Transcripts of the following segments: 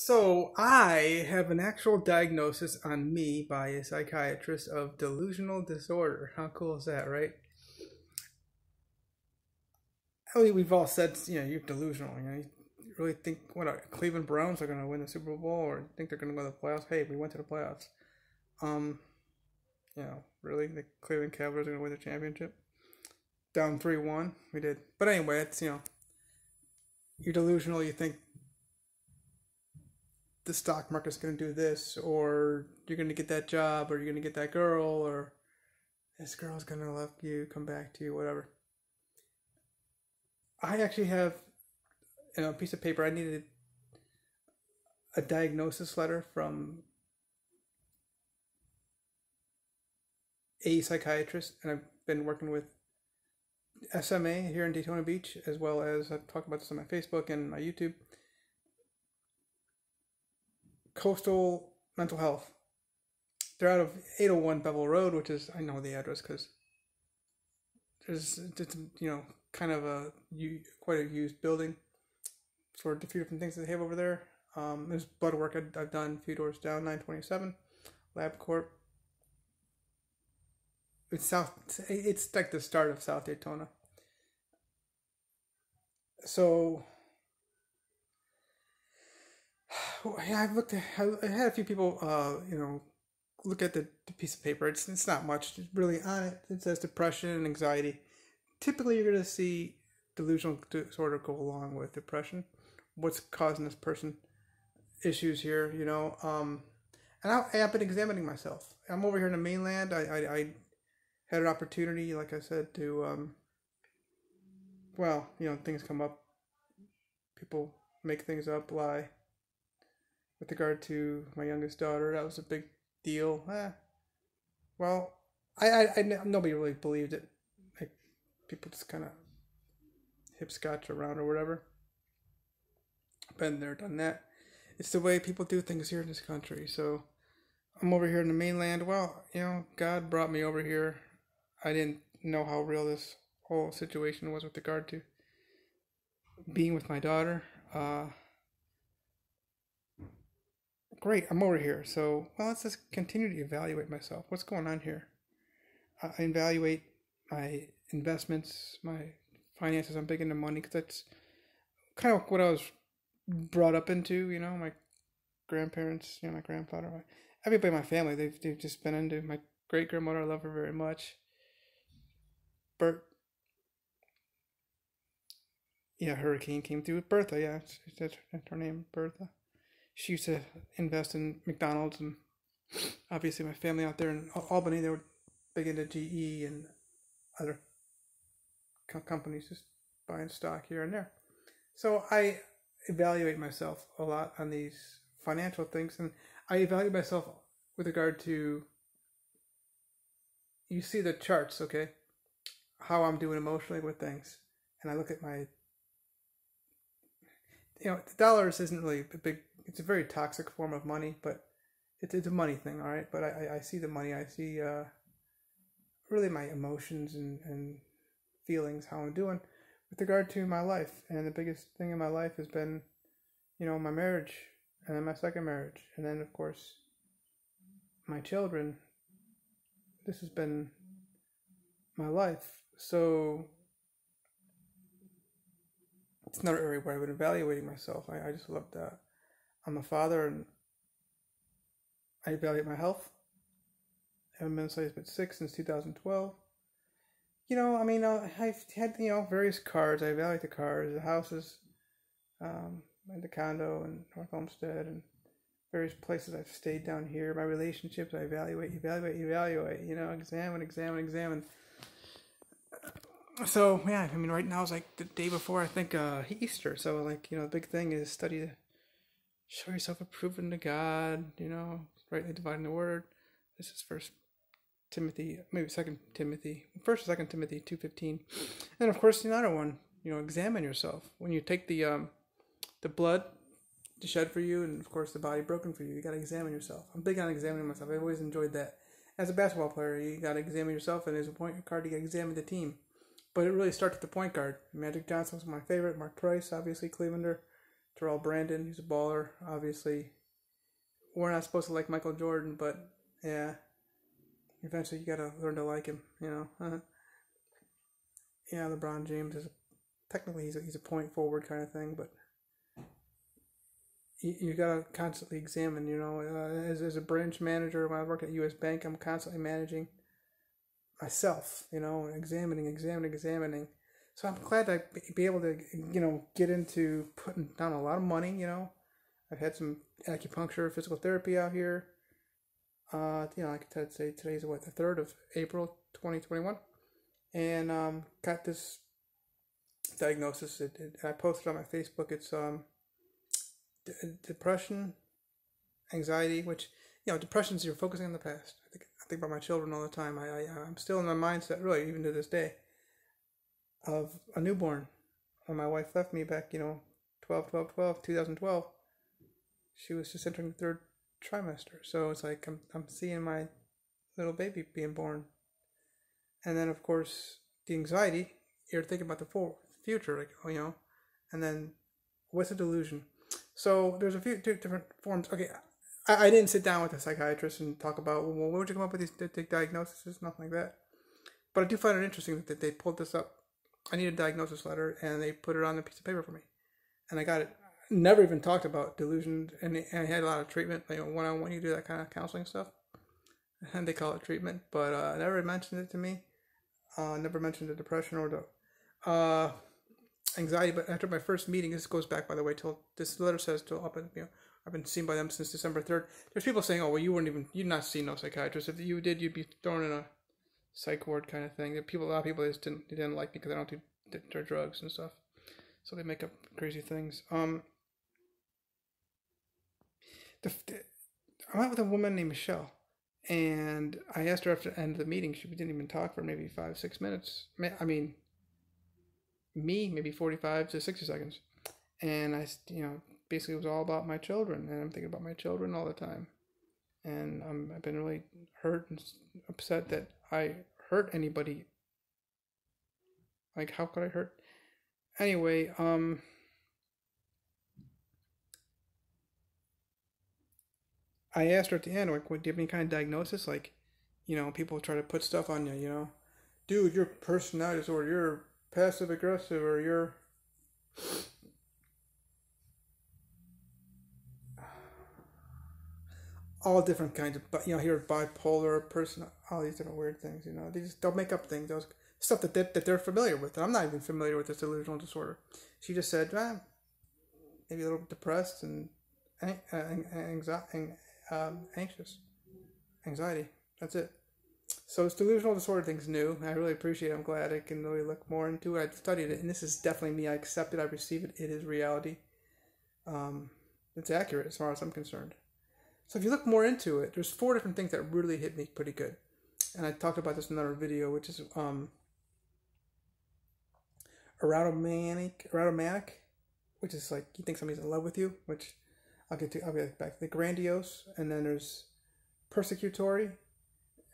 So I have an actual diagnosis on me by a psychiatrist of delusional disorder. How cool is that, right? I mean, we've all said, you're delusional. You really think Cleveland Browns are going to win the Super Bowl, or think they're going to go to the playoffs? Hey, we went to the playoffs. Um, really, the Cleveland Cavaliers are going to win the championship? Down 3-1, we did. But anyway, it's you're delusional. You think the stock market's going to do this, or you're going to get that job, or you're going to get that girl, or this girl's going to love you, come back to you, whatever. I actually have a piece of paper. I needed a diagnosis letter from a psychiatrist, and I've been working with SMA here in Daytona Beach, as well as I talk about this on my Facebook and my YouTube. Coastal Mental Health. They're out of 801 Bevel Road, which is, I know the address because it's kind of quite a used building for a few different things that they have over there. There's blood work I've done a few doors down, 927 LabCorp. It's like the start of South Daytona. So I had a few people, look at the piece of paper. It's not much. It's really on it. It says depression and anxiety. Typically, you're going to see delusional disorder go along with depression. What's causing this person issues here, And I've been examining myself. I'm over here in the mainland. I had an opportunity, like I said, to, things come up. People make things up, lie. With regard to my youngest daughter, that was a big deal. Well, nobody really believed it. Like, people just kind of hipscotch around or whatever. Been there, done that. It's the way people do things here in this country. So I'm over here in the mainland. Well, God brought me over here. I didn't know how real this whole situation was with regard to being with my daughter. Great, I'm over here. So, let's just continue to evaluate myself. What's going on here? I evaluate my investments, my finances. I'm big into money because that's kind of what I was brought up into. My grandparents, my grandfather, everybody in my family, they've just been into. My great grandmother, I love her very much. Hurricane came through with Bertha. Yeah, that's her name, Bertha. She used to invest in McDonald's, and obviously my family out there in Albany, they were big into GE and other companies, just buying stock here and there. So I evaluate myself a lot on these financial things, and I evaluate myself with regard to, you see the charts, okay, how I'm doing emotionally with things, and I look at my, the dollars isn't really a big, it's a very toxic form of money, but it's a money thing, all right? But I see the money. I see really my emotions and feelings, how I'm doing with regard to my life. And the biggest thing in my life has been, my marriage, and then my second marriage, and then, of course, my children. This has been my life. So it's another area where I've been evaluating myself. I just love that. I'm a father, and I evaluate my health. I haven't been sick since 2012. I've had, various cars. I evaluate the cars, the houses, and the condo and North Homestead, and various places I've stayed down here. My relationships, I evaluate, examine. So, right now is like the day before, I think, Easter. So, the big thing is study to show yourself approved unto God, rightly dividing the word. This is First Timothy, maybe First or Second Timothy 2:15. And of course, another one, examine yourself. When you take the blood to shed for you, and of course the body broken for you, you got to examine yourself. I'm big on examining myself. I've always enjoyed that. As a basketball player, you got to examine yourself, and as a point guard, you got to examine the team. But it really starts with the point guard. Magic Johnson was my favorite. Mark Price, obviously, Clevelander. Terrell Brandon, he's a baller. Obviously, we're not supposed to like Michael Jordan, but yeah, eventually you gotta learn to like him. Yeah, LeBron James is technically he's a point forward kind of thing, but you gotta constantly examine. As a branch manager when I work at U.S. Bank, I'm constantly managing myself. Examining. So I'm glad to be able to get into putting down a lot of money. I've had some acupuncture, physical therapy out here. Like I say today's the 3rd of April, 2021, and got this diagnosis. I posted on my Facebook. It's depression, anxiety, which depression is you're focusing on the past. I think about my children all the time. I'm still in my mindset, really, even to this day, of a newborn. When my wife left me back, 2012. She was just entering the third trimester, so it's like I'm seeing my little baby being born, and then of course the anxiety. You're thinking about the future, and then what's a delusion? So there's a few different forms. Okay, I didn't sit down with a psychiatrist and talk about where would you come up with these diagnoses, nothing like that. But I do find it interesting that they pulled this up. I need a diagnosis letter, and they put it on a piece of paper for me, and I got it. Never even talked about delusion, and I had a lot of treatment, one-on-one. You do that kind of counseling stuff, and they call it treatment, but never mentioned it to me. Never mentioned the depression or the anxiety. But after my first meeting, this goes back, by the way, till this letter says till up, I've been seen by them since December 3rd. There's people saying, oh well, you'd not seen no psychiatrist. If you did, you'd be thrown in a psych ward kind of thing. A lot of people just didn't like me because I don't do their drugs and stuff, so they make up crazy things. I met with a woman named Michelle, and I asked her after the end of the meeting. We didn't even talk for maybe 5-6 minutes. I mean, maybe 45 to 60 seconds, and basically it was all about my children, and I'm thinking about my children all the time, and I've been really hurt and upset that I hurt anybody. Like, how could I hurt? Anyway, I asked her at the end, like, do you have any kind of diagnosis? Like, people try to put stuff on you, dude, you're personality disorder, you're passive aggressive, or you're all different kinds of, but here bipolar person, all these different weird things. They'll make up things, those stuff that they're familiar with. And I'm not even familiar with this delusional disorder. She just said, maybe a little depressed and anxious, anxiety. That's it. So this delusional disorder thing's new. I really appreciate it. I'm glad I can really look more into it. I've studied it, and this is definitely me. I accept it. I receive it. It is reality. It's accurate as far as I'm concerned. So if you look more into it, there's 4 different things that really hit me pretty good. And I talked about this in another video, which is erotomanic, which is like you think somebody's in love with you, which I'll get back to. The grandiose, and then there's persecutory,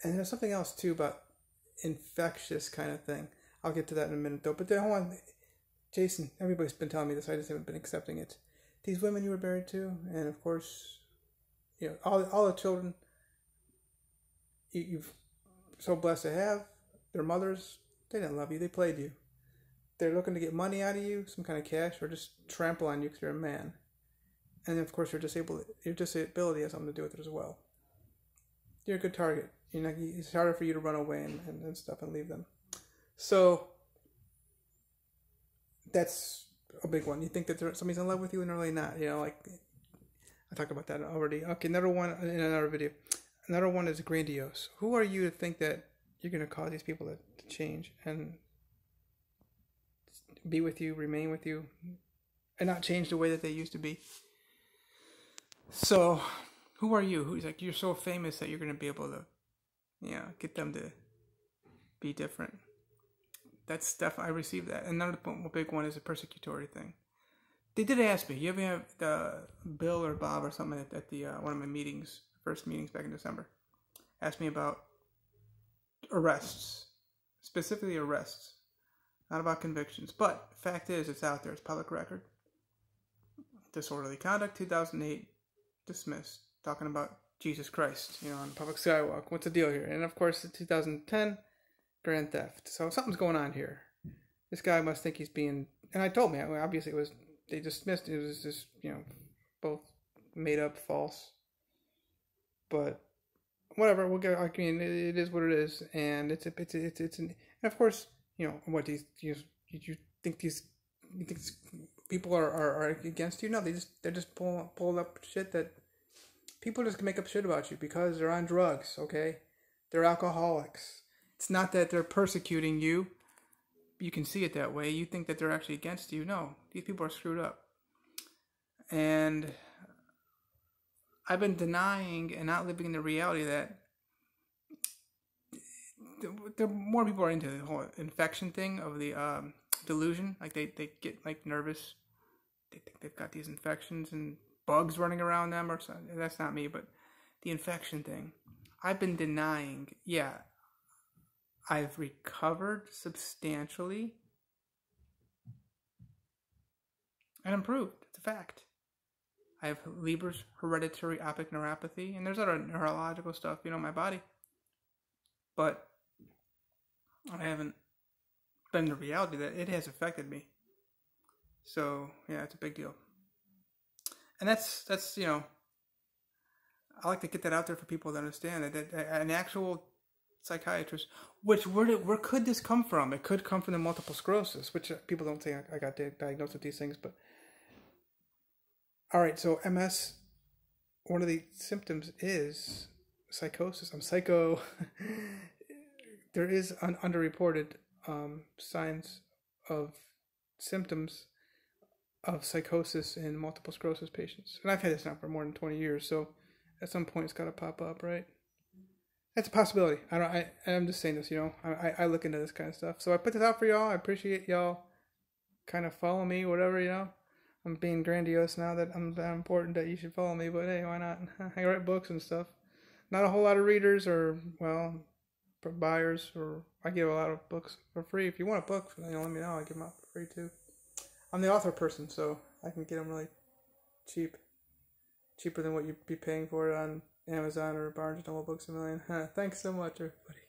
and there's something else too about infectious kind of thing. I'll get to that in a minute though. But hold on, Jason, everybody's been telling me this. I just haven't been accepting it. These women you were married to, and of course, all the children you've so blessed to have, their mothers, they didn't love you. They played you. They're looking to get money out of you, some kind of cash, or just trample on you because you're a man. And of course, your disability has something to do with it as well. You're a good target. It's harder for you to run away and stuff and leave them. So that's a big one. You think that somebody's in love with you and they're really not. Like I talked about that already. Okay, another one in another video. Another one is grandiose. Who are you to think that you're going to cause these people to change and be with you, remain with you, and not change the way that they used to be? So, who are you? Who's like, you're so famous that you're going to be able to, get them to be different. That's stuff I received that. Another big one is a persecutory thing. They did ask me, you ever have Bill or Bob or something at the one of my first meetings back in December, asked me about arrests, specifically arrests, not about convictions. But fact is, it's out there. It's public record. disorderly conduct, 2008, dismissed. Talking about Jesus Christ, on public sidewalk. What's the deal here? And of course, in 2010, grand theft. So something's going on here. This guy must think he's being. And I told me, obviously, they dismissed. It was just both made up, false. But whatever. We'll get. I mean, it is what it is, and it's and of course, what these you think these people are against you? No, they're just pulling up shit that people just make up shit about you because they're on drugs. Okay, they're alcoholics. It's not that they're persecuting you. You can see it that way. You think that they're actually against you. No, these people are screwed up. And I've been denying and not living in the reality that there more people are into the whole infection thing of the delusion. Like they get like nervous. They think they've got these infections and bugs running around them or something. That's not me, but the infection thing. I've been denying. Yeah, I've recovered substantially and improved. It's a fact. I have Leber's hereditary optic neuropathy, and there's other neurological stuff, in my body. But I haven't been in the reality that it has affected me. So, yeah, it's a big deal. And that's I like to get that out there for people to understand that an actual psychiatrist, where could this come from? It could come from the multiple sclerosis, which people don't think I got diagnosed with these things, but all right, so MS, one of the symptoms is psychosis. I'm psycho. There is an underreported signs of symptoms of psychosis in multiple sclerosis patients. And I've had this now for more than 20 years, so at some point it's got to pop up, right? That's a possibility. I'm just saying this, I look into this kind of stuff. So I put this out for y'all. I appreciate y'all kind of follow me, whatever, I'm being grandiose now that I'm that important that you should follow me, but hey, why not? I write books and stuff. Not a whole lot of readers or, buyers, or I give a lot of books for free. If you want a book, let me know. I give them out for free too. I'm the author person, so I can get them really cheap. Cheaper than what you'd be paying for it on Amazon or Barnes & Noble Books A Million. Thanks so much, everybody.